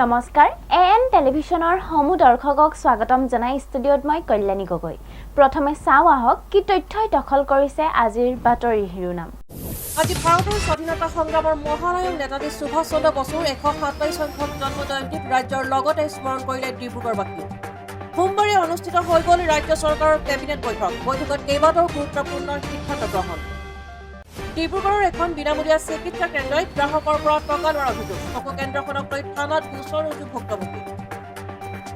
নমস্কাৰ এএন টেলিভিছনৰ সমূহ দৰ্শকক স্বাগতম জনাই ষ্টুডিঅ'ত মই কল্যাণী গগৈ প্ৰথমে চাও আহক কি তথ্যই দখল কৰিছে আজিৰ বাতৰিৰ শিৰোনাম আজি ভাৰতৰ স্বাধীনতা সংগ্ৰামৰ মহানায়ক নেতাজী সুভাষ চন্দ্ৰ বসুৰ ১২৭ সংখ্যক জন্মজয়ন্তীত ৰাজ্যৰ লগতে স্মৰণ কৰিলে ডিব্ৰুগড়বাসীয়ে সোমবাৰে অনুষ্ঠিত হৈ গ'ল ৰাজ্য চৰকাৰৰ কেবিনেট বৈঠকত কেইবাটাও গুৰুত্বপূৰ্ণ সিদ্ধান্ত গ্ৰহণ ডিব্ৰুগড়ৰ এখন বিনামূলীয়া চিকিৎসা কেন্দ্ৰই গ্ৰাহকৰ পৰা টকা লোৱাৰ অভিযোগ চকু কেন্দ্ৰখনক লৈ থানাত গোচৰ ৰুজু ভুক্তভোগী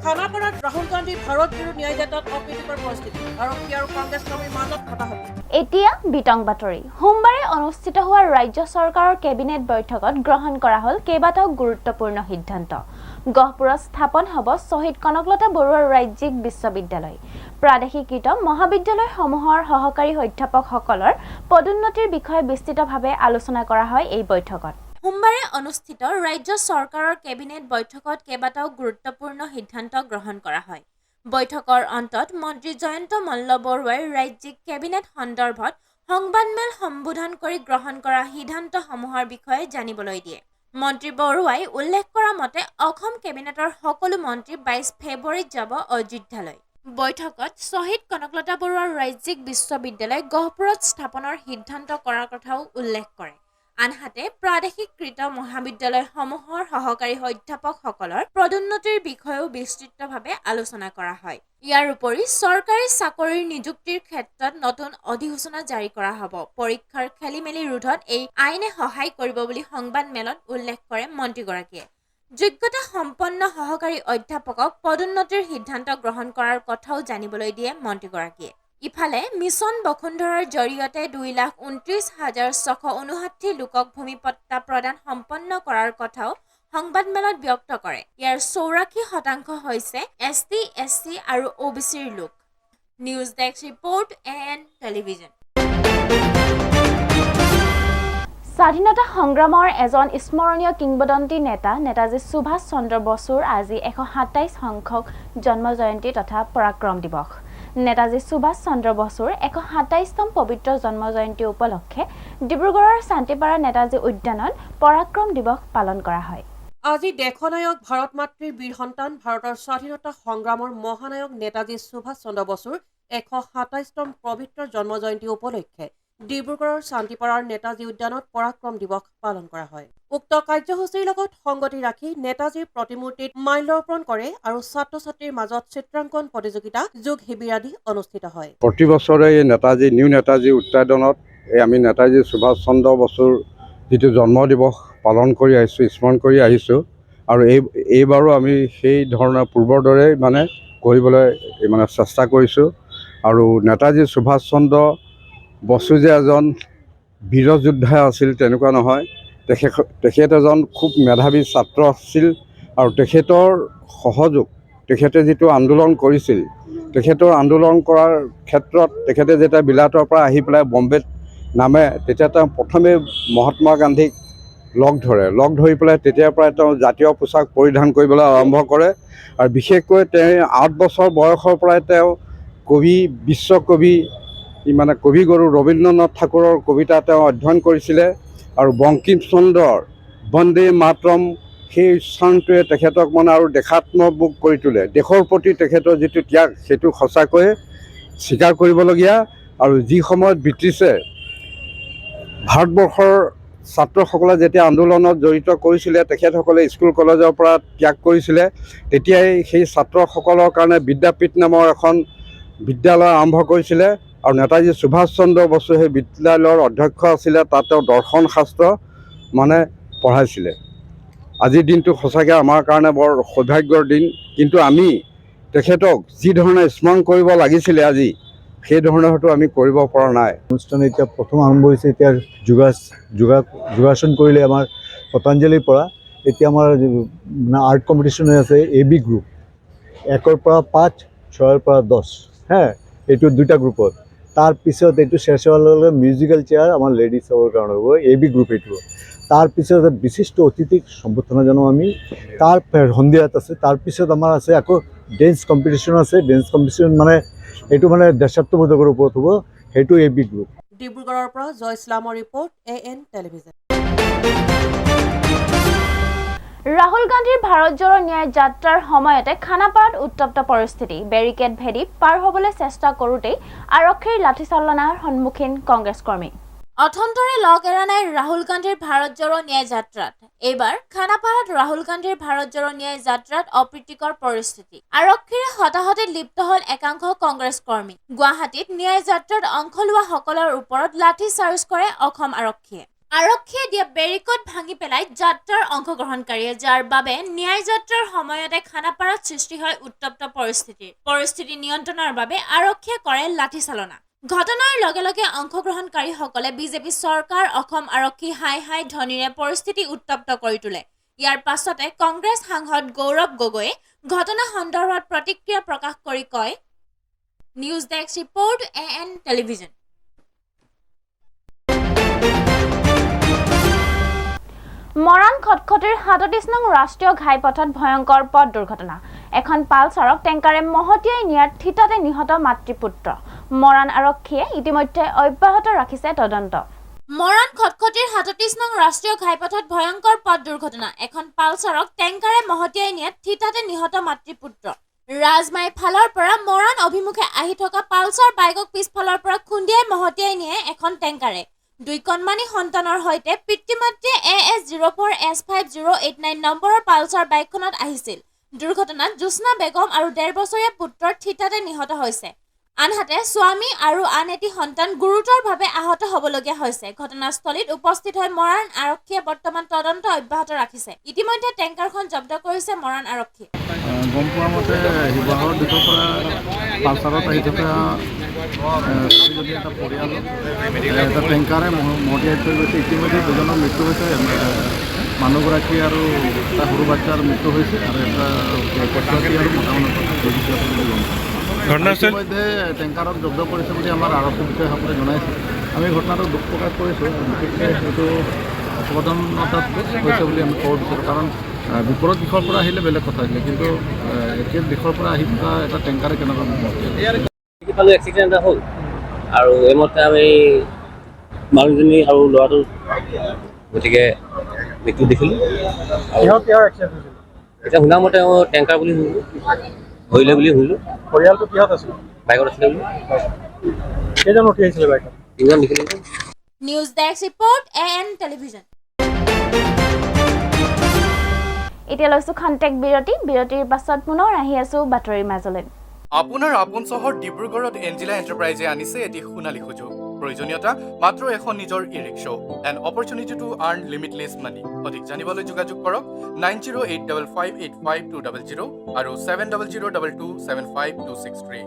খানাপাৰাত ৰাহুল গান্ধীৰ ভাৰত বিৰোধী ন্যায় যাত্ৰাত অপ্ৰীতিকৰ পৰিস্থিতি আৰক্ষী আৰু কংগ্ৰেছ কৰ্মীৰ মাজত হতাহতি এতিয়া বিতং বাতৰি সোমবাৰে অনুষ্ঠিত হোৱা ৰাজ্য চৰকাৰৰ কেবিনেট বৈঠকত গ্ৰহণ কৰা হ'ল কেইবাটাও গুৰুত্বপূৰ্ণ সিদ্ধান্ত গহপুৰত স্থাপন হ'ব শ্বহীদ কনকলতা বৰুৱা ৰাজ্যিক বিশ্ববিদ্যালয় প্ৰাদেশিকৃত মহাবিদ্যালয়সমূহৰ সহকাৰী অধ্যাপকসকলৰ পদোন্নতিৰ বিষয়ে বিস্তৃতভাৱে আলোচনা কৰা হয় এই বৈঠকত সোমবাৰে অনুষ্ঠিত ৰাজ্য চৰকাৰৰ কেবিনেট বৈঠকত কেইবাটাও গুৰুত্বপূৰ্ণ সিদ্ধান্ত গ্ৰহণ কৰা হয় বৈঠকৰ অন্তত মন্ত্ৰী জয়ন্ত মল্ল বৰুৱাই ৰাজ্যিক কেবিনেট সন্দৰ্ভত সংবাদমেল সম্বোধন কৰি গ্ৰহণ কৰা সিদ্ধান্তসমূহৰ বিষয়ে জানিবলৈ দিয়ে মন্ত্ৰী বৰুৱাই উল্লেখ কৰা মতে অসম কেবিনেটৰ সকলো মন্ত্ৰী ২২ ফেব্ৰুৱাৰীত যাব অযোধ্যালৈ বৈঠকত শ্বহীদ কনকলতা বৰুৱা ৰাজ্যিক বিশ্ববিদ্যালয় গহপুৰত স্থাপনৰ সিদ্ধান্ত কৰাৰ কথাও উল্লেখ কৰে আনহাতে প্ৰাদেশিকৃত মহাবিদ্যালয়সমূহৰ সহকাৰী অধ্যাপকসকলৰ পদোন্নতিৰ বিষয়েও বিস্তৃতভাৱে আলোচনা কৰা হয় ইয়াৰ উপৰি চৰকাৰী চাকৰিৰ নিযুক্তিৰ ক্ষেত্ৰত নতুন অধিসূচনা জাৰি কৰা হ'ব পৰীক্ষাৰ খেলিমেলি ৰোধত এই আইনে সহায় কৰিব বুলি সংবাদমেলত উল্লেখ কৰে মন্ত্ৰীগৰাকীয়ে যোগ্যতা সম্পন্ন সহকাৰী অধ্যাপকক পদোন্নতিৰ সিদ্ধান্ত গ্ৰহণ কৰাৰ কথাও জানিবলৈ দিয়ে মন্ত্ৰীগৰাকীয়ে ইফালে মিছন বসুন্ধৰাৰ জৰিয়তে ২,২৯,৬৫৯ লোকক ভূমিপট্টা প্ৰদান সম্পন্ন কৰাৰ কথাও সংবাদমেলত ব্যক্ত কৰে ইয়াৰ ৮৪% হৈছে এছটি, এছচি আৰু OBCৰ লোক news desk report AN television স্বাধীনতা সংগ্ৰামৰ এজন স্মৰণীয় কিংবদন্তি নেতা নেতাজী সুভাষ চন্দ্ৰ বসুৰ আজি ১২৭ সংখ্যক জন্মজয়ন্তী তথা পৰাক্ৰম দিৱস নেতাজী সুভাষ চন্দ্ৰ বসুৰ ১২৭তম পবিত্ৰ জন্মজয়ন্তী উপলক্ষে ডিব্ৰুগড়ৰ শান্তিপাৰা নেতাজী উদ্যানত পৰাক্ৰম দিৱস পালন কৰা হয় আজি দেশনায়ক ভাৰত মাতৃৰ বীৰ সন্তান ভাৰতৰ স্বাধীনতা সংগ্ৰামৰ মহানায়ক নেতাজী সুভাষ চন্দ্ৰ বসুৰ ১২৭তম পবিত্ৰ জন্মজয়ন্তী উপলক্ষে ডিব্ৰুগড়ৰ শান্তিপাৰাৰ নেতাজী উদ্যানত পৰাক্ৰম দিৱস পালন কৰা হয় উক্ত কাৰ্যসূচীৰ লগত সংগতি ৰাখি নেতাজীৰ প্ৰতিমূৰ্তিত মাল্যাৰ্পণ কৰে আৰু ছাত্ৰ ছাত্ৰীৰ মাজত চিত্ৰাংকন প্ৰতিযোগিতা যোগ শিবিৰ আদি অনুষ্ঠিত হয় প্ৰতি বছৰে এই নিউ নেতাজী উদ্যানত আমি নেতাজী সুভাষ চন্দ্ৰ বসুৰ যিটো জন্ম দিৱস পালন কৰি আহিছোঁ স্মৰণ কৰি আহিছোঁ আৰু এইবাৰো আমি সেই ধৰণৰ পূৰ্বৰ দৰেই কৰিবলৈ চেষ্টা কৰিছোঁ আৰু নেতাজী সুভাষ চন্দ্ৰ বসু যে এজন বীৰ যোদ্ধা আছিল তেনেকুৱা নহয় তেখেত এজন খুব মেধাৱী ছাত্ৰ আছিল আৰু তেখেতৰ সহযোগ তেখেতে যিটো আন্দোলন কৰিছিল তেখেতৰ আন্দোলন কৰাৰ ক্ষেত্ৰত তেখেতে যেতিয়া বিলাতৰ পৰা আহি পেলাই বম্বেত নামে তেতিয়া তেওঁ প্ৰথমে মহাত্মা গান্ধীক লগ ধৰি পেলাই তেতিয়াৰ পৰাই তেওঁ জাতীয় পোছাক পৰিধান কৰিবলৈ আৰম্ভ কৰে আৰু বিশেষকৈ তেওঁ ৮ বছৰ বয়সৰ পৰাই তেওঁ বিশ্বকবি কবিগুৰু ৰবীন্দ্ৰনাথ ঠাকুৰৰ কবিতা তেওঁ অধ্যয়ন কৰিছিলে আৰু বংকিম চন্দ্ৰৰ বন্দে মাতৰম সেই উচ্চাৰণটোৱে তেখেতক আৰু দেশাত্মবোধ কৰি তোলে দেশৰ প্ৰতি তেখেতৰ যিটো ত্যাগ সেইটো সঁচাকৈয়ে স্বীকাৰ কৰিবলগীয়া আৰু যি সময়ত ব্ৰিটিছে ভাৰতবৰ্ষৰ ছাত্ৰসকলে যেতিয়া আন্দোলনত জড়িত কৰিছিলে তেখেতসকলে স্কুল কলেজৰ পৰা ত্যাগ কৰিছিলে তেতিয়াই সেই ছাত্ৰসকলৰ কাৰণে বিদ্যাপীঠ নামৰ এখন বিদ্যালয় আৰম্ভ কৰিছিলে আৰু নেতাজী সুভাষ চন্দ্ৰ বসু সেই বিদ্যালয়ৰ অধ্যক্ষ আছিলে তাত তেওঁ দৰ্শন শাস্ত্ৰ পঢ়াইছিলে আজিৰ দিনটো সঁচাকৈ আমাৰ কাৰণে বৰ সৌভাগ্যৰ দিন কিন্তু আমি তেখেতক যি ধৰণে স্মৰণ কৰিব লাগিছিলে আজি সেই ধৰণে হয়তো আমি কৰিব পৰা নাই অনুষ্ঠান এতিয়া প্ৰথম আৰম্ভ হৈছে এতিয়া যোগাসন কৰিলে আমাৰ পতঞ্জলিৰ পৰা এতিয়া আমাৰ আৰ্ট কম্পিটিশ্যন হৈ আছে AB গ্ৰুপ ১ৰ পৰা ৫ ৬ৰ পৰা ১০ এইটো দুটা গ্ৰুপত তাৰপিছত এইটো শেষ হোৱাৰ লগে মিউজিকেল চেয়াৰ আমাৰ লেডিজৰ কাৰণে হ'ব AB গ্ৰুপ এইটো তাৰপিছত বিশিষ্ট অতিথিক সম্বোধনা জনাওঁ আমি তাৰ সন্ধিয়াত আছে তাৰপিছত আমাৰ আছে আকৌ ডেন্স কম্পিটিশ্যন আছে ডেন্স কম্পিটিশ্যন এইটো দেশাত্মবোধকৰ ওপৰত হ'ব সেইটো AB গ্ৰুপ ডিব্ৰুগড়ৰ পৰা জয় ইছলামৰ ৰিপৰ্ট AN টেলিভিজন ৰাহুল গান্ধীৰ ভাৰত জোড়ো ন্যায় যাত্ৰাৰ সময়তে খানাপাৰাত উত্তপ্ত পৰিস্থিতি বেৰিকেড ভেদি পাৰ হ'বলৈ চেষ্টা কৰোঁতেই আৰক্ষীৰ লাঠিচালনাৰ সন্মুখীন কংগ্ৰেছ কৰ্মী অথন্তৰে লগ এৰা নাই ৰাহুল গান্ধীৰ ভাৰত জোড়ো ন্যায় যাত্ৰাত এইবাৰ খানাপাৰাত ৰাহুল গান্ধীৰ ভাৰত জোড়ো ন্যায় যাত্ৰাত অপ্ৰীতিকৰ পৰিস্থিতি আৰক্ষীৰ হতাহতে লিপ্ত হ'ল একাংশ কংগ্ৰেছ কৰ্মী গুৱাহাটীত ন্যায় যাত্ৰাত অংশ লোৱা সকলৰ ওপৰত লাঠি চাৰ্জ কৰে অসম আৰক্ষীয়ে আৰক্ষীয়ে দিয়া বেৰিকড ভাঙি পেলাই যাত্ৰাৰ অংশগ্ৰহণকাৰীয়ে যাৰ বাবে ন্যায় যাত্ৰাৰ সময়তে খানাপাৰাত সৃষ্টি হয় উত্তপ্ত পৰিস্থিতি নিয়ন্ত্ৰণৰ বাবে আৰক্ষীয়ে কৰে লাঠিচালনা ঘটনাৰ লগে লগে অংশগ্ৰহণকাৰীসকলে বিজেপি চৰকাৰ অসম আৰক্ষী হাই হাই ধ্বনিৰে পৰিস্থিতি উত্তপ্ত কৰি তোলে ইয়াৰ পাছতে কংগ্ৰেছ সাংসদ গৌৰৱ গগৈয়ে ঘটনা সন্দৰ্ভত প্ৰতিক্ৰিয়া প্ৰকাশ কৰি কয় news desk report AN television Moran খটখটিৰ ৩৭ নং ৰাষ্ট্ৰীয় ঘাইপথত ভয়ংকৰ পথ দুৰ্ঘটনা এখন পালচাৰক টেংকাৰে মহতিয়াই নিয়াৰ থিতাতে নিহত মাতৃপুত্ৰ মৰাণ আৰক্ষীয়ে ইতিমধ্যে অব্যাহত ৰাখিছে তদন্ত মৰাণ খটখটিৰ ৩৭ নং ৰাষ্ট্ৰীয় ঘাইপথত ভয়ংকৰ পথ দুৰ্ঘটনা এখন পালচাৰক টেংকাৰে মহতিয়াই নিয়াৰ থিতাতে নিহত মাতৃপুত্ৰ ৰাজমাই ফালৰ পৰা মৰাণ অভিমুখে আহি থকা পালচাৰ বাইকক পিছফালৰ পৰা খুন্দিয়াই মহতিয়াই নিয়ে এখন টেংকাৰে দুই কণমানি সন্তানৰ সৈতে পিতৃ-মাতৃয়ে AS04S5089 নম্বৰৰ পালচাৰ বাইকখনত আহিছিল দুৰ্ঘটনাত জোস্না বেগম আৰু 1.5 বছৰীয়া পুত্ৰৰ থিতাতে নিহত হৈছে আনহাতে স্বামী আৰু আন এটি সন্তান গুৰুতৰভাৱে আহত হ'বলগীয়া হৈছে ঘটনাস্থলীত উপস্থিত হৈ মৰাণ আৰক্ষীয়ে বৰ্তমান তদন্ত অব্যাহত ৰাখিছে ইতিমধ্যে টেংকাৰখন জব্দ কৰিছে মৰাণ আৰক্ষীয়ে গম পোৱা মতে শিৱসাগৰ দিশৰ পৰা পালচাৰত আহি থকা যদি এটা পৰিয়াল এটা টেংকাৰে মহতিয়াই থৈ গৈছে ইতিমধ্যে দুজনৰ মৃত্যু হৈছে মানুহগৰাকী আৰু এটা সৰু বাচ্চাৰ মৃত্যু হৈছে আৰু এটা পশুৱাতী আৰু মতা মানুহ ইতিমধ্যে টেংকাৰক জব্দ কৰিছে বুলি আমাৰ আৰক্ষী বিষয়াসকলে জনাইছে আমি ঘটনাটো দুখ প্ৰকাশ কৰিছোঁ বিশেষকৈ সেইটো সাৱধানতাত হৈছে বুলি আমি ক'ব বিচাৰোঁ কাৰণ বিপৰীত দিশৰ পৰা আহিলে বেলেগ কথা আছিলে কিন্তু একে দিশৰ পৰা আহি থকা এটা টেংকাৰে কেনেকুৱা সিফালে এক্সিডেণ্ট এটা হ'ল আৰু এইমতে আমি মানুহজনী আৰু ল'ৰাটো গতিকে মৃত্যু দেখিলোঁ এতিয়া শুনামতে টেংকাৰ বুলি ধৰিলে বুলি শুনিলোঁ পৰিয়ালটো কিহত আছিল বাইকত আছিলে বুলি কেইজন উঠি আহিছিলে বাইকত 3জন দেখিলোঁ news desk report AN television এতিয়া লৈছো খন্তেক বিৰতিৰ পাছত পুনৰ আহি আছো বাতৰিৰ মাজলৈ আপোনাৰ আপোন চহৰ ডিব্ৰুগড়ত এঞ্জেলা এণ্টাৰপ্ৰাইজে আনিছে এটি সোণালী সুযোগ প্ৰয়োজনীয়তা মাত্ৰ এখন নিজৰ e rickshaw and opportunity to earn limitless money অধিক জানিবলৈ যোগাযোগ কৰক 9085585200 আৰু 7002275263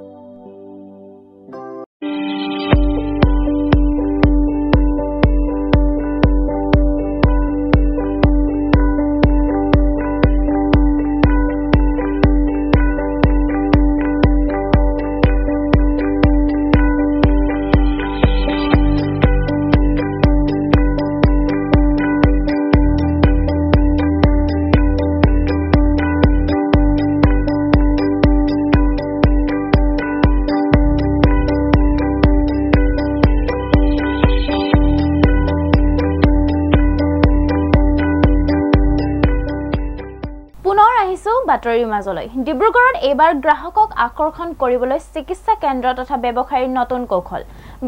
বাতৰিৰ মাজলৈ ডিব্ৰুগড়ত এইবাৰ গ্ৰাহকক আকৰ্ষণ কৰিবলৈ চিকিৎসা কেন্দ্ৰ তথা ব্যৱসায়ীৰ নতুন কৌশল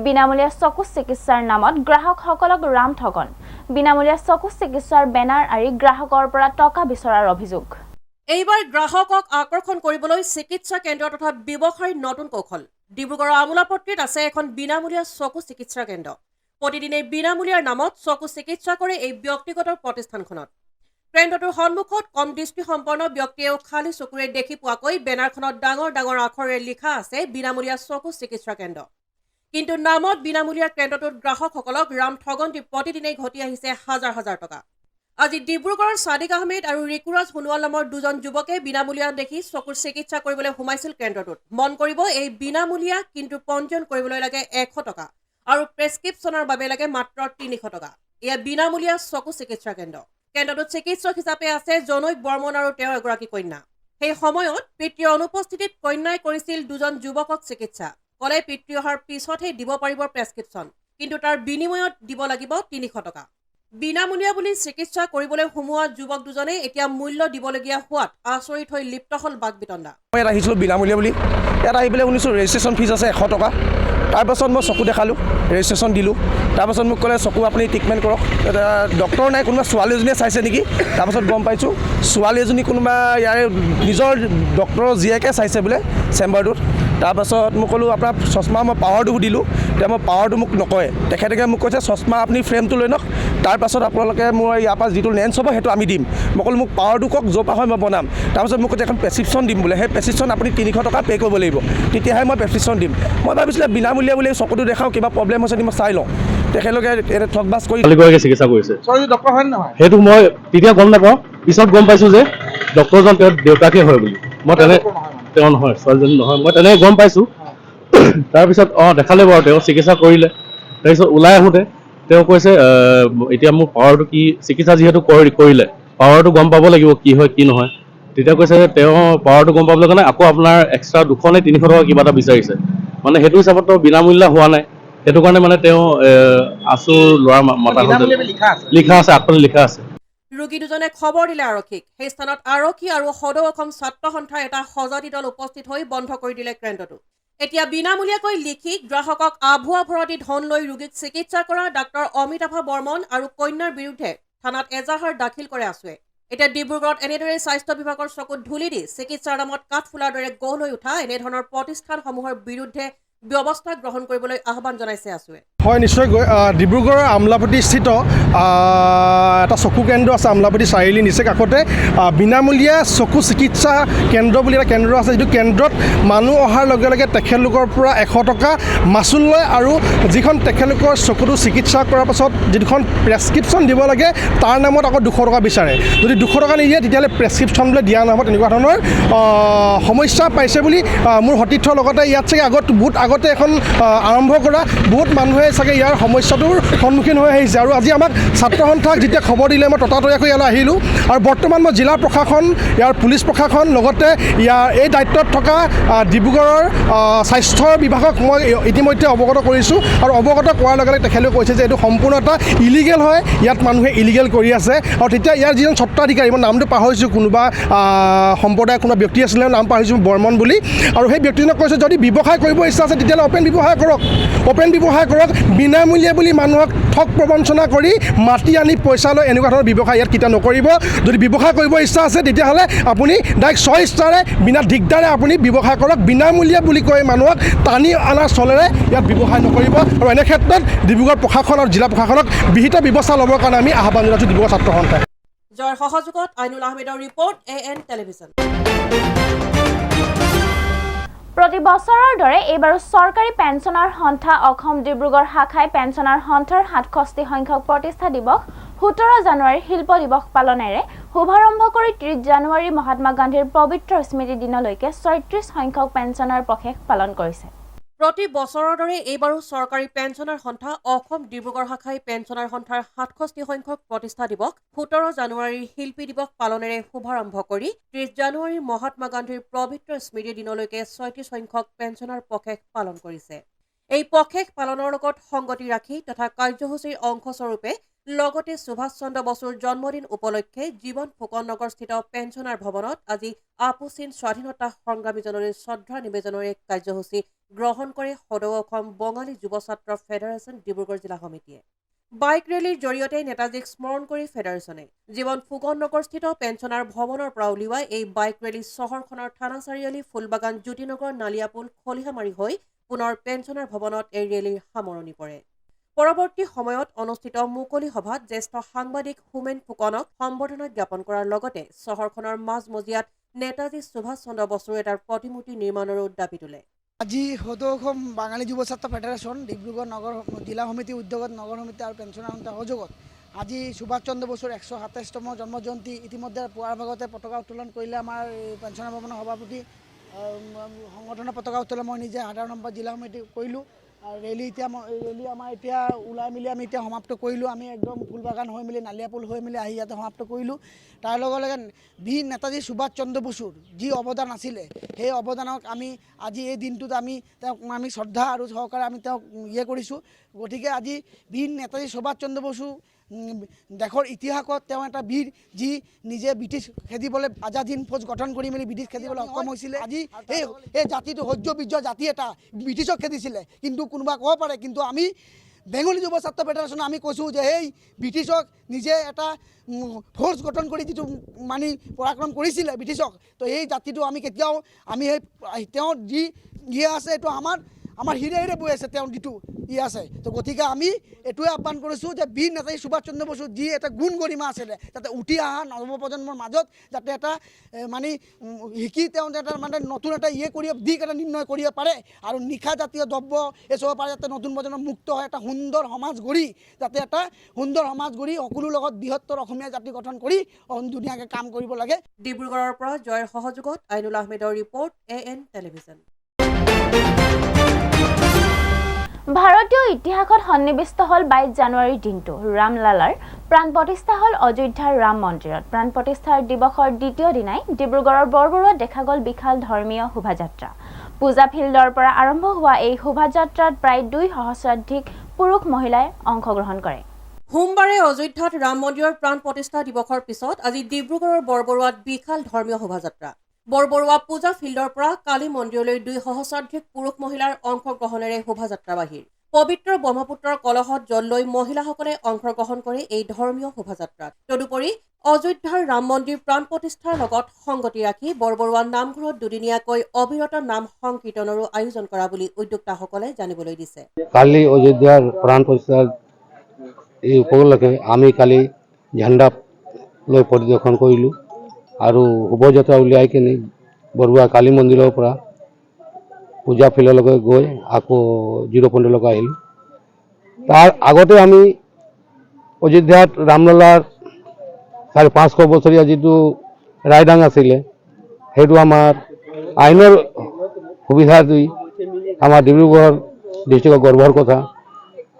বিনামূলীয়া চকু চিকিৎসাৰ নামত গ্ৰাহকসকলক ৰাম ঠগন বিনামূলীয়া চকু চিকিৎসাৰ বেনাৰ আৰি গ্ৰাহকৰ পৰা টকা বিচৰাৰ অভিযোগ এইবাৰ গ্ৰাহকক আকৰ্ষণ কৰিবলৈ চিকিৎসা কেন্দ্ৰ তথা ব্যৱসায়ীৰ নতুন কৌশল ডিব্ৰুগড়ৰ আমোলাপট্টিত আছে এখন বিনামূলীয়া চকু চিকিৎসা কেন্দ্ৰ প্ৰতিদিনে বিনামূলীয়াৰ নামত চকু চিকিৎসা কৰে এই ব্যক্তিগত প্ৰতিষ্ঠানখনত কেন্দ্ৰটোৰ সন্মুখত কম দৃষ্টিসম্পন্ন ব্যক্তিয়েও খালী চকুৰে দেখি পোৱাকৈ বেনাৰখনত ডাঙৰ ডাঙৰ আখৰেৰে লিখা আছে বিনামূলীয়া চকু চিকিৎসা কেন্দ্ৰ কিন্তু নামত বিনামূলীয়া কেন্দ্ৰটোত গ্ৰাহকসকলক ৰাম ঠগন দি প্ৰতিদিনে ঘটি আহিছে হাজাৰ হাজাৰ টকা আজি ডিব্ৰুগড়ৰ সাদিক আহমেদ আৰু ৰিকুৰাজ সোণোৱাল নামৰ দুজন যুৱকে বিনামূলীয়া দেখি চকুৰ চিকিৎসা কৰিবলৈ সোমাইছিল কেন্দ্ৰটোত মন কৰিব এই বিনামূলীয়া কিন্তু পঞ্জীয়ন কৰিবলৈ লাগে 100 টকা আৰু প্ৰেছক্ৰিপশ্যনৰ বাবে লাগে মাত্ৰ 300 টকা এয়া বিনামূলীয়া চকু চিকিৎসা কেন্দ্ৰ কেন্দ্ৰটোত চিকিৎসক হিচাপে আছে জনৈক বৰ্মন আৰু তেওঁৰ এগৰাকী কন্যা সেই সময়ত পিতৃৰ অনুপস্থিতিত কন্যাই কৰিছিল দুজন যুৱকক চিকিৎসা কলে পিতৃ অহাৰ পিছতহে দিব পাৰিব প্ৰেছক্ৰিপশ্যন কিন্তু তাৰ বিনিময়ত দিব লাগিব 300 টকা বিনামূলীয়া বুলি চিকিৎসা কৰিবলৈ সোমোৱা যুৱক দুজনে এতিয়া মূল্য দিবলগীয়া হোৱাত আচৰিত হৈ লিপ্ত হ'ল বাক বিতণ্ডা। মই ইয়াত আহিছিলোঁ বিনামূলীয়া বুলি, ইয়াত আহি পেলাই শুনিছোঁ ৰেজিষ্ট্ৰেশ্যন ফিজ আছে 100 টকা। তাৰপাছত মই চকু দেখালোঁ, ৰেজিষ্ট্ৰেশ্যন দিলোঁ। তাৰপাছত মোক ক'লে চকু আপুনি ট্ৰিটমেণ্ট কৰক। ডক্টৰ নাই, কোনোবা ছোৱালী এজনীয়ে চাইছে নেকি। তাৰপাছত গম পাইছোঁ ছোৱালী এজনী কোনোবা ইয়াৰে নিজৰ ডক্টৰৰ জীয়েকে চাইছে বোলে চেম্বাৰটোত। তাৰপাছত মোক ক'লোঁ আপোনাৰ চশমা, মই পাৱাৰটো সুধিলোঁ, এতিয়া মই পাৱাৰটো মোক নকয়। তেখেতে মোক কৈছে চশমা আপুনি ফ্ৰেমটো লৈ লওক, তাৰপাছত আপোনালোকে মোৰ ইয়াৰ পৰা যিটো লেন্স হ'ব সেইটো আমি দিম। মই ক'লোঁ মোক পাৱাৰটো কওক, য'ৰ পৰা হয় মই বনাম। তাৰপাছত মোক কৈছে এখন প্ৰেছক্ৰিপশ্যন দিম বোলে, সেই প্ৰেছক্ৰিপশ্যন আপুনি 300 টকা পে' কৰিব লাগিব, তেতিয়াহে মই প্ৰেছক্ৰিপশ্যন দিম। মই ভাবিছিলোঁ বিনামূলীয়া বুলি চকুটো দেখাওঁ, কিবা প্ৰব্লেম হৈছে মই চাই লওঁ। তেখেতলোকে এটা ঠগবাজ কৰি চিকিৎসা কৰিছে। সেইটো মই তেতিয়া গম নাপাওঁ, পিছত গম পাইছোঁ যে ডক্টৰজন তেওঁৰ দেউতাকে হয় বুলি। মই তেওঁ নহয়, ছোৱালীজনী নহয়, মই তেনেকৈ গম পাইছোঁ। তাৰপিছত দেখালে বাৰু, তেওঁ চিকিৎসা কৰিলে। তাৰপিছত ওলাই আহোঁতে তেওঁ কৈছে এতিয়া মোৰ পাৱাৰটো কি, চিকিৎসা যিহেতু কৰিলে পাৱাৰটো গম পাব লাগিব কি হয় কি নহয়। তেতিয়া কৈছে যে তেওঁ পাৱাৰটো গম পাবলৈ কাৰণে আকৌ আপোনাৰ এক্সট্ৰা 200 নে 300 টকা কিবা এটা বিচাৰিছে। মানে সেইটো হিচাপত বিনামূল্য হোৱা নাই, সেইটো কাৰণে মানে তেওঁ আচুৰ ল'ৰা মতা লিখা আছে, আগফালে লিখা আছে। ৰোগী দুজনে খবৰ দিলে আৰক্ষীক। সেই স্থানত আৰক্ষী আৰু সদৌ অসম ছাত্ৰ সন্থাৰ এটা সজাতি দল উপস্থিত হৈ বন্ধ কৰি দিলে কেন্দ্ৰটো। এতিয়া বিনামূলীয়াকৈ লিখি গ্ৰাহকক আভুৱা ভৰাই ধন লৈ ৰোগীক চিকিৎসা কৰা ডাক্তৰ অমিতাভা বৰ্মন আৰু কন্যাৰ বিৰুদ্ধে থানাত এজাহাৰ দাখিল কৰে আছুৱে। এতিয়া ডিব্ৰুগড়ত এনেদৰে স্বাস্থ্য বিভাগৰ চকুত ধূলি দি চিকিৎসাৰ নামত কাঠফুলাৰ দৰে গঢ় লৈ উঠা এনেধৰণৰ প্ৰতিষ্ঠানসমূহৰ বিৰুদ্ধে ব্যৱস্থা গ্ৰহণ কৰিবলৈ আহ্বান জনাইছে আছুৱে। হয়, নিশ্চয়কৈ ডিব্ৰুগড়ৰ আমলাপট্টিস্থিত এটা চকু কেন্দ্ৰ আছে, আমলাপট্টি চাৰিআলি নিচেই কাষতে বিনামূলীয়া চকু চিকিৎসা কেন্দ্ৰ বুলি এটা কেন্দ্ৰ আছে। যিটো কেন্দ্ৰত মানুহ অহাৰ লগে লগে তেখেতলোকৰ পৰা 100 টকা মাচুল লয় আৰু যিখন তেখেতলোকৰ চকুটো চিকিৎসা কৰাৰ পাছত যিখন প্ৰেছক্ৰিপশ্যন দিব লাগে তাৰ নামত আকৌ 200 টকা বিচাৰে। যদি 200 টকা নিদিয়ে তেতিয়াহ'লে প্ৰেছক্ৰিপশ্যন বোলে দিয়া নহ'ব। তেনেকুৱা ধৰণৰ সমস্যা পাইছে বুলি মোৰ সতীৰ্থৰ লগতে ইয়াত চাগে বহুত আগতে এখন আৰম্ভ কৰা বহুত মানুহে চাগে ইয়াৰ সমস্যাটোৰ সন্মুখীন হৈ আহিছে। আৰু আজি আমাক ছাত্ৰ সন্থাক যেতিয়া খবৰ দিলে মই ততাতৈয়াকৈ ইয়ালৈ আহিলোঁ। আৰু বৰ্তমান মই জিলা প্ৰশাসন, ইয়াৰ পুলিচ প্ৰশাসন, লগতে ইয়াৰ এই দায়িত্বত থকা ডিব্ৰুগড়ৰ স্বাস্থ্য বিভাগক মই ইতিমধ্যে অৱগত কৰিছোঁ। আৰু অৱগত কৰাৰ লগে লগে তেখেতলোকে কৈছে যে এইটো সম্পূৰ্ণ এটা ইলিগেল হয়, ইয়াত মানুহে ইলিগেল কৰি আছে। আৰু তেতিয়া ইয়াৰ যিজন স্বত্বাধিকাৰী, মই নামটো পাহৰিছোঁ, কোনোবা সম্প্ৰদায়ৰ কোনোবা ব্যক্তি আছিলে, নাম পাহৰিছোঁ, বৰ্মন বুলি। আৰু সেই ব্যক্তিজনক কৈছে যদি ব্যৱসায় কৰিব ইচ্ছা আছে তেতিয়াহ'লে অপেন ব্যৱসায় কৰক, বিনামূলীয়া বুলি মানুহক ঠগ প্ৰবঞ্চনা কৰি মাতি আনি পইচা লৈ এনেকুৱা ধৰণৰ ব্যৱসায় ইয়াত কেতিয়া নকৰিব। যদি ব্যৱসায় কৰিব ইচ্ছা আছে তেতিয়াহ'লে আপুনি ডাইৰেক্ট স্বইচ্ছাৰে বিনা দিগদাৰে আপুনি ব্যৱসায় কৰক। বিনামূলীয়া বুলি কৈ মানুহক টানি অনাৰ চলেৰে ইয়াত ব্যৱসায় নকৰিব। আৰু এনে ক্ষেত্ৰত ডিব্ৰুগড় প্ৰশাসন আৰু জিলা প্ৰশাসনক বিহিত ব্যৱস্থা ল'বৰ কাৰণে আমি আহ্বান জনাইছোঁ ডিব্ৰুগড় ছাত্ৰ সন্থাই। জয়ৰ সহযোগত আইনুল আহমেদৰ ৰিপৰ্ট, AN টেলিভিছন। প্ৰতি বছৰৰ দৰে এইবাৰো চৰকাৰী পেঞ্চনাৰ সন্থা অসম ডিব্ৰুগড় শাখাই পেঞ্চনাৰ সন্থাৰ 67 সংখ্যক প্ৰতিষ্ঠা দিৱস 17 জানুৱাৰী শিল্প দিৱস পালনেৰে শুভাৰম্ভ কৰি 30 জানুৱাৰী মহাত্মা গান্ধীৰ পবিত্ৰ স্মৃতি দিনলৈকে 36 সংখ্যক পেঞ্চনাৰ পষেক পালন কৰিছে। প্ৰতি বছৰৰ দৰে এইবাৰো চৰকাৰী পেঞ্চনাৰ সন্থা অসম ডিব্ৰুগড় শাখাই পেঞ্চনাৰ সন্থাৰ 67 সংখ্যক প্ৰতিষ্ঠা দিৱস 17 জানুৱাৰীৰ শিল্পী দিৱস পালনেৰে শুভাৰম্ভ কৰি 30 জানুৱাৰী মহাত্মা গান্ধীৰ পবিত্ৰ স্মৃতি দিনলৈকে 36 সংখ্যক পেঞ্চনাৰ পষেক পালন কৰিছে। এই পষেক পালনৰ লগত সংগতি ৰাখি তথা কাৰ্যসূচীৰ অংশস্বৰূপে লগতে সুভাষ চন্দ্ৰ বসুৰ জন্মদিন উপলক্ষে জীৱন ফুকন নগৰস্থিত পেঞ্চনাৰ ভৱনত আজি আপোচীন স্বাধীনতা সংগ্ৰামীজনলৈ শ্ৰদ্ধা নিবেদনৰ এক কাৰ্যসূচী গ্ৰহণ কৰে সদৌ অসম বঙালী যুৱ ছাত্ৰ ফেডাৰেচন ডিব্ৰুগড় জিলা সমিতিয়ে। বাইক ৰেলীৰ জৰিয়তে নেতাজীক স্মৰণ কৰি ফেডাৰেচনে জীৱন ফুকন নগৰস্থিত পেঞ্চনাৰ ভৱনৰ পৰা উলিওৱা এই বাইক ৰেলী চহৰখনৰ থানা চাৰিআলি, ফুলবাগান, জ্যোতিনগৰ, নালিয়াপুল, খলিহামাৰী হৈ পুনৰ পেঞ্চনাৰ ভৱনত এই ৰেলীৰ সামৰণি পৰে। পৰৱৰ্তী সময়ত অনুষ্ঠিত মুকলি সভাত জ্যেষ্ঠ সাংবাদিক হোমেন ফুকনক সম্বৰ্ধনা জ্ঞাপন কৰাৰ লগতে চহৰখনৰ মাজমজিয়াত নেতাজী সুভাষ চন্দ্ৰ বসুৰ এটাৰ প্ৰতিমূৰ্তি নিৰ্মাণৰো দাবী তোলে। আজি সদৌ অসম বাঙালী যুৱ ছাত্ৰ ফেডাৰেচন ডিব্ৰুগড় নগৰ জিলা সমিতি উদ্যোগত নগৰ সমিতি আৰু পেঞ্চনাৰ সন্থাৰ সহযোগত আজি সুভাষ চন্দ্ৰ বসুৰ 127তম জন্ম জয়ন্তী ইতিমধ্যে পুৱাৰ ভাগতে পতাকা উত্তোলন কৰিলে আমাৰ পেঞ্চনাৰ ভৱনৰ সভাপতি সংগঠনৰ পতাকা উত্তোলন মই নিজে সাধাৰণ সম্পাদক জিলা সমিতি কৰিলোঁ। আৰু ৰেলী আমাৰ এতিয়া ওলাই মেলি আমি এতিয়া সমাপ্ত কৰিলোঁ। আমি একদম ফুলবাগান হৈ মেলি নালিয়াপুল হৈ মেলি আহি ইয়াতে সমাপ্ত কৰিলোঁ। তাৰ লগে লগে বীৰ নেতাজী সুভাষ চন্দ্ৰ বসুৰ যি অৱদান আছিলে সেই অৱদানক আমি আজি এই দিনটোত তেওঁক শ্ৰদ্ধা আৰু সহকাৰে আমি তেওঁক কৰিছোঁ। গতিকে আজি বীৰ নেতাজী সুভাষ চন্দ্ৰ বসু দেশৰ ইতিহাসত তেওঁ এটা বীৰ যি নিজে ব্ৰিটিছ খেদিবলৈ আজাদ হিন্দ ফৌজ গঠন কৰি মেলি ব্ৰিটিছ খেদিবলৈ সক্ষম হৈছিলে আজি এই জাতিটো সহ্যবীৰ্য জাতি এটা ব্ৰিটিছক খেদিছিলে কিন্তু কোনোবা ক'ব পাৰে কিন্তু আমি বেংগলী যুৱ ছাত্ৰ ফেডাৰেশ্যনে আমি কৈছোঁ যে এই ব্ৰিটিছক নিজে এটা ফ'ৰ্চ গঠন কৰি যিটো মানি পৰাক্ৰম কৰিছিলে ব্ৰিটিছক তো এই জাতিটো আমি কেতিয়াও আমি সেই তেওঁ যি আছে এইটো আমাৰ হিৰে হিৰে বৈ আছে তেওঁ যিটো আছে তো গতিকে আমি এইটোৱে আহ্বান কৰিছোঁ যে বীৰ নেতাজী সুভাষ চন্দ্ৰ বসুৰ যি এটা গুণ গৰিমা আছিলে যাতে উঠি অহা নৱপ্ৰজন্মৰ মাজত যাতে এটা মানে শিকি তেওঁ যাতে মানে নতুন এটা কৰিব দিশ এটা নিৰ্ণয় কৰিব পাৰে আৰু নিশা জাতীয় দ্ৰব্য এচবৰ পাৰে যাতে নতুন প্ৰজন্ম মুক্ত হয় এটা সুন্দৰ সমাজ গঢ়ি যাতে এটা সুন্দৰ সমাজ গঢ়ি সকলো লগত বৃহত্তৰ অসমীয়া জাতি গঠন কৰি ধুনীয়াকৈ কাম কৰিব লাগে। ডিব্ৰুগড়ৰ পৰা জয়ৰ সহযোগত আইনুল আহমেদৰ ৰিপৰ্ট AN টেলিভিজন। ভাৰতীয় ইতিহাসত সন্নিৱিষ্ট হ'ল 22 জানুৱাৰীৰ দিনটো ৰামলালাৰ প্ৰাণ প্ৰতিষ্ঠা হ'ল অযোধ্যাৰ ৰাম মন্দিৰত। প্ৰাণ প্ৰতিষ্ঠাৰ দিৱসৰ দ্বিতীয় দিনাই ডিব্ৰুগড়ৰ বৰবৰুৱাত দেখা গ'ল বিশাল ধৰ্মীয় শোভাযাত্ৰা। পূজা ফিল্ডৰ পৰা আৰম্ভ হোৱা এই শোভাযাত্ৰাত প্ৰায় 2 সহস্ৰাধিক পুৰুষ মহিলাই অংশগ্ৰহণ কৰে। সোমবাৰে অযোধ্যাত ৰাম মন্দিৰৰ প্ৰাণ প্ৰতিষ্ঠা দিৱসৰ পিছত আজি ডিব্ৰুগড়ৰ বৰবৰুৱাত বিশাল ধৰ্মীয় শোভাযাত্ৰা। বৰবৰুৱা পূজা ফিল্ডৰ পৰা কালী মন্দিৰলৈ 2 সহস্ৰাধিক পুৰুষ মহিলাৰ অংশগ্ৰহণেৰে শোভাযাত্ৰা বাহিৰ। পবিত্ৰ ব্ৰহ্মপুত্ৰৰ কলহত জল লৈ মহিলাসকলে অংশগ্ৰহণ কৰে এই ধৰ্মীয় শোভাযাত্ৰাত। তদুপৰি অযোধ্যাৰ ৰাম মন্দিৰ প্ৰাণ প্ৰতিষ্ঠাৰ লগত সংগতি ৰাখি বৰবৰুৱা নামঘৰত দুদিনীয়াকৈ অবিৰত নাম সংকীৰ্তনৰো আয়োজন কৰা বুলি উদ্যোক্তাসকলে জানিবলৈ দিছে। কালি অযোধ্যাৰ প্ৰাণ প্ৰতিষ্ঠাৰ এই উপলক্ষে আমি কালি ঝাণ্ডা লৈ পৰিদৰ্শন কৰিলোঁ আৰু শোভাযাত্ৰা উলিয়াই কিনে বৰবৰুৱা কালী মন্দিৰৰ পৰা পূজা ফিল্ডলৈকে গৈ আকৌ জিৰ' পইণ্টলৈকে আহিলোঁ। তাৰ আগতে আমি অযোধ্যাত ৰামলালাৰ 550 বছৰীয়া যিটো ৰায়দান আছিলে সেইটো আমাৰ আইনৰ সুবিধা দি আমাৰ ডিব্ৰুগড় ডিষ্ট্ৰিক্টৰ গৰ্বৰ কথা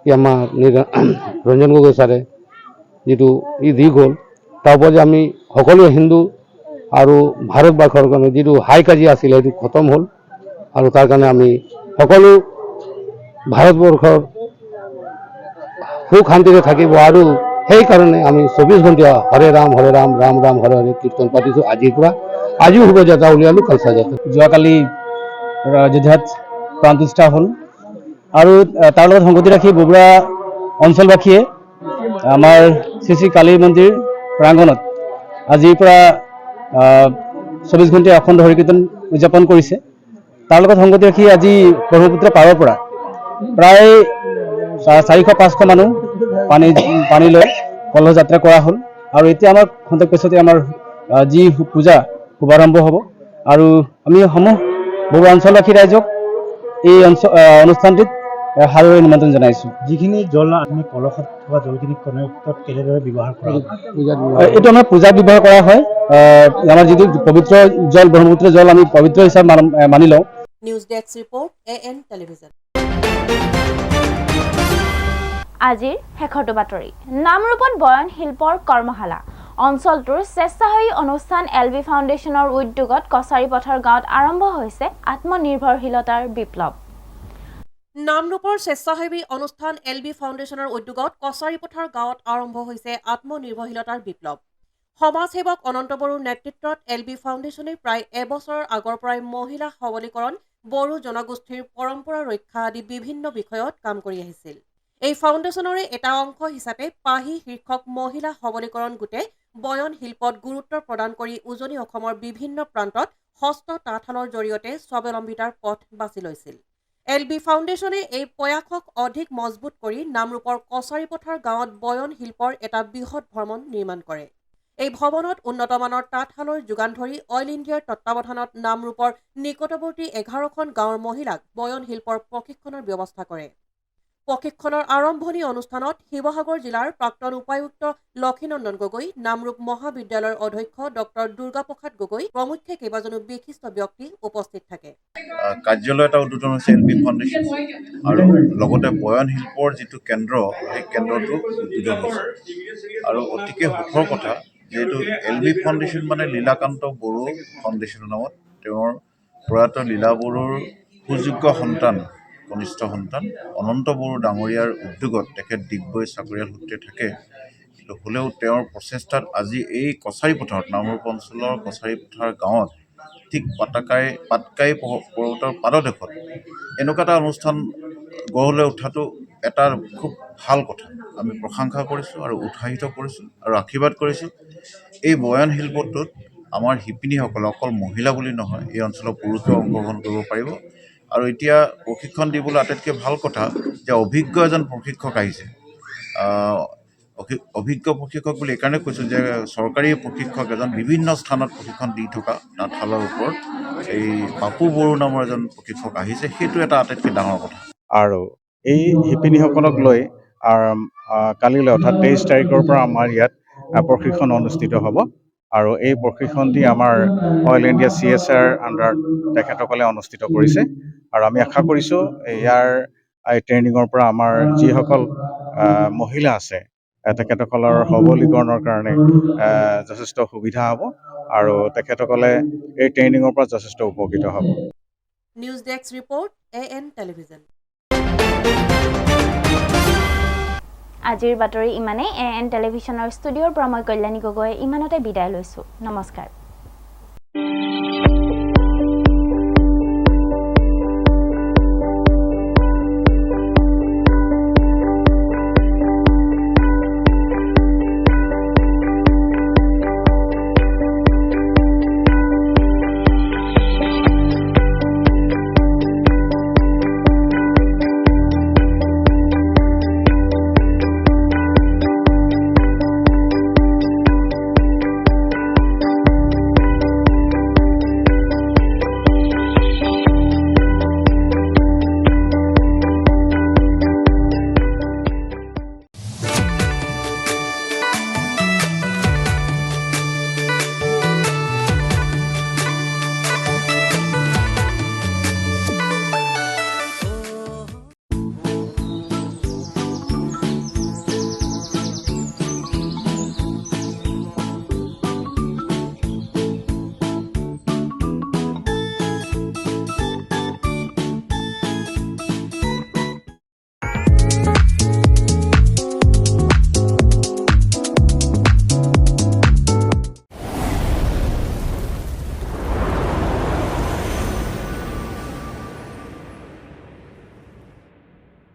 কি আমাৰ ৰঞ্জন গগৈ ছাৰে যিটো দি গ'ল তাৰ ওপৰত যে আমি সকলো হিন্দু আৰু ভাৰতবৰ্ষৰ কাৰণে যিটো হাই কাজিয়া আছিলে সেইটো খতম হ'ল আৰু তাৰ কাৰণে আমি সকলো ভাৰতবৰ্ষৰ সুখ শান্তিৰে থাকিব আৰু সেইকাৰণে আমি 24 ঘণ্টা হৰে ৰাম ৰাম ৰাম হৰে হৰে কীৰ্তন পাতিছোঁ আজিৰ পৰা। আজিও শোভাযাত্ৰা উলিয়ালোঁ কালচা যাত্ৰা। যোৱাকালি অযোধ্যাত প্ৰাণ প্ৰতিষ্ঠা হ'ল আৰু তাৰ লগত সংগতি ৰাখি বৰবৰুৱা অঞ্চলবাসীয়ে আমাৰ শ্ৰী শ্ৰী কালী মন্দিৰ প্ৰাংগণত আজিৰ পৰা 24 ঘণ্টা অখণ্ড হৰিকীৰ্তন উদযাপন কৰিছে। তাৰ লগত সংগতি ৰাখি আজি ব্ৰহ্মপুত্ৰ পাৰৰ পৰা প্ৰায় 400-500 মানুহ পানী লৈ কলহ যাত্ৰা কৰা হ'ল আৰু এতিয়া আমাৰ খন্তেক পিছতে আমাৰ যি পূজা শুভাৰম্ভ হ'ব আৰু আমি সমূহ বৰবৰুৱা অঞ্চলবাসী ৰাইজক এই অনুষ্ঠানটিত হাৰ্দৰে নিমন্ত্ৰণ জনাইছোঁ। যিখিনি জল আমি কলহত থকা জলখিনি কণিকত কেনেদৰে ব্যৱহাৰ কৰা হয়? এইটো আমাৰ পূজাত ব্যৱহাৰ কৰা হয়। আমাৰ যিটো পবিত্ৰ জল ব্ৰহ্মপুত্ৰ জল আমি পবিত্ৰ হিচাপে মানি লওঁ। News desk report AN television. আজিৰ শেষৰটো বাতৰি নামৰূপত বয়ন শিল্পৰ কৰ্মশালা। অঞ্চলটোৰ স্বেচ্ছাসেৱী অনুষ্ঠান LV ফাউণ্ডেশ্যনৰ উদ্যোগত কছাৰীপথাৰ গাঁৱত আৰম্ভ হৈছে আত্মনিৰ্ভৰশীলতাৰ বিপ্লৱ। নামৰূপৰ স্বেচ্ছাসেৱী অনুষ্ঠান LV ফাউণ্ডেশ্যনৰ উদ্যোগত কছাৰীপথাৰ গাঁৱত আৰম্ভ হৈছে আত্মনিৰ্ভৰশীলতাৰ বিপ্লৱ। সমাজসেৱক অনন্ত বড়োৰ নেতৃত্বত LV ফাউণ্ডেশ্যনে প্ৰায় এবছৰৰ আগৰ পৰাই মহিলা সবলীকৰণ, বড়ো জনগোষ্ঠীৰ পৰম্পৰা ৰক্ষা আদি বিভিন্ন বিষয়ত কাম কৰি আহিছিল। এই ফাউণ্ডেশ্যনৰে এটা অংশ হিচাপে পাহি শীৰ্ষক মহিলা সবলীকৰণ গোটে বয়ন শিল্পত গুৰুত্ব প্ৰদান কৰি উজনি অসমৰ বিভিন্ন প্ৰান্তত হস্ত তাঁতশালৰ জৰিয়তে স্বাৱলম্বিতাৰ পথ বাছি লৈছিল। LV ফাউণ্ডেশ্যনে এই প্ৰয়াসক অধিক মজবুত কৰি নামৰূপৰ কছাৰীপথাৰ গাঁৱত বয়ন শিল্পৰ এটা বৃহৎ ভৱন নিৰ্মাণ কৰে। এই ভৱনত উন্নতমানৰ তাঁতশালৰ যোগান ধৰি অইল ইণ্ডিয়াৰ তত্বাৱধানত নামৰূপৰ নিকটৱৰ্তী 11খন গাঁৱৰ মহিলাক বয়ন শিল্পৰ প্ৰশিক্ষণৰ ব্যৱস্থা কৰে। প্ৰশিক্ষণৰ আৰম্ভণি অনুষ্ঠানত শিৱসাগৰ জিলাৰ প্ৰাক্তন উপায়ুক্ত লক্ষীনন্দন গগৈ, নামৰূপ মহাবিদ্যালয়ৰ অধ্যক্ষ ডক্টৰ দুৰ্গাপ্ৰসাদ গগৈ প্ৰমুখ্যে কেইবাজনো বিশিষ্ট ব্যক্তি উপস্থিত থাকে। কাৰ্যালয় এটা উদ্বোধন হৈছে LV ফাউণ্ডেশ্যন আৰু লগতে বয়ন শিল্পৰ যিটো কেন্দ্ৰ সেই কেন্দ্ৰটো উদ্বোধন হৈছে আৰু অতিকে সুখৰ কথা যিহেতু LV ফাউণ্ডেশ্যন মানে লীলাকান্ত বড়ো ফাউণ্ডেশ্যনৰ নামত তেওঁৰ প্ৰয়াত লীলা বড়োৰ সুযোগ্য সন্তান কনিষ্ঠ সন্তান অনন্ত বড়ো ডাঙৰীয়াৰ উদ্যোগত তেখেত ডিগবৈ চাকৰিয়াল সূত্ৰে থাকে পাইছিলোঁ। হ'লেও তেওঁৰ প্ৰচেষ্টাত আজি এই কছাৰী পথাৰত নামৰূপ অঞ্চলৰ কছাৰী পথাৰ গাঁৱত ঠিক পাটকাই পৰ্বতৰ পাদদেশত এনেকুৱা এটা অনুষ্ঠান গঢ় লৈ উঠাটো এটা খুব ভাল কথা। আমি প্ৰশংসা কৰিছোঁ আৰু উৎসাহিত কৰিছোঁ আৰু আশীৰ্বাদ কৰিছোঁ। এই বয়ন শিল্পটোত আমাৰ শিপিনীসকলে অকল মহিলা বুলি নহয়, এই অঞ্চলৰ পুৰুষেও অংশগ্ৰহণ কৰিব পাৰিব। আৰু এতিয়া প্ৰশিক্ষণ দিবলৈ আটাইতকৈ ভাল কথা যে অভিজ্ঞ এজন প্ৰশিক্ষক আহিছে। অভিজ্ঞ প্ৰশিক্ষক বুলি এইকাৰণে কৈছোঁ যে চৰকাৰী প্ৰশিক্ষক এজন বিভিন্ন স্থানত প্ৰশিক্ষণ দি থকা তাঁতশালৰ ওপৰত এই পাপু বড়ো নামৰ এজন প্ৰশিক্ষক আহিছে, সেইটো এটা আটাইতকৈ ডাঙৰ কথা। আৰু এই শিপিনীসকলক লৈ কালিলৈ অৰ্থাৎ 23 তাৰিখৰ পৰা আমাৰ ইয়াত প্ৰশিক্ষণ অনুষ্ঠিত হ'ব। আৰু এই প্ৰশিক্ষণ দি আমাৰ অইল ইণ্ডিয়া CSR আণ্ডাৰত তেখেতসকলে অনুষ্ঠিত কৰিছে। আৰু আমি আশা কৰিছোঁ ইয়াৰ ট্ৰেইনিঙৰ পৰা আমাৰ যিসকল মহিলা আছে তেখেতসকলৰ সবলীকৰণৰ কাৰণে যথেষ্ট সুবিধা হ'ব আৰু তেখেতসকলে এই ট্ৰেইনিঙৰ পৰা যথেষ্ট উপকৃত হ'ব। News desk report AN television. আজিৰ বাতৰি ইমানেই। AN টেলিভিছনৰ ষ্টুডিঅ'ৰ পৰা মই কল্যাণী গগৈ ইমানতে বিদায় লৈছোঁ। নমস্কাৰ।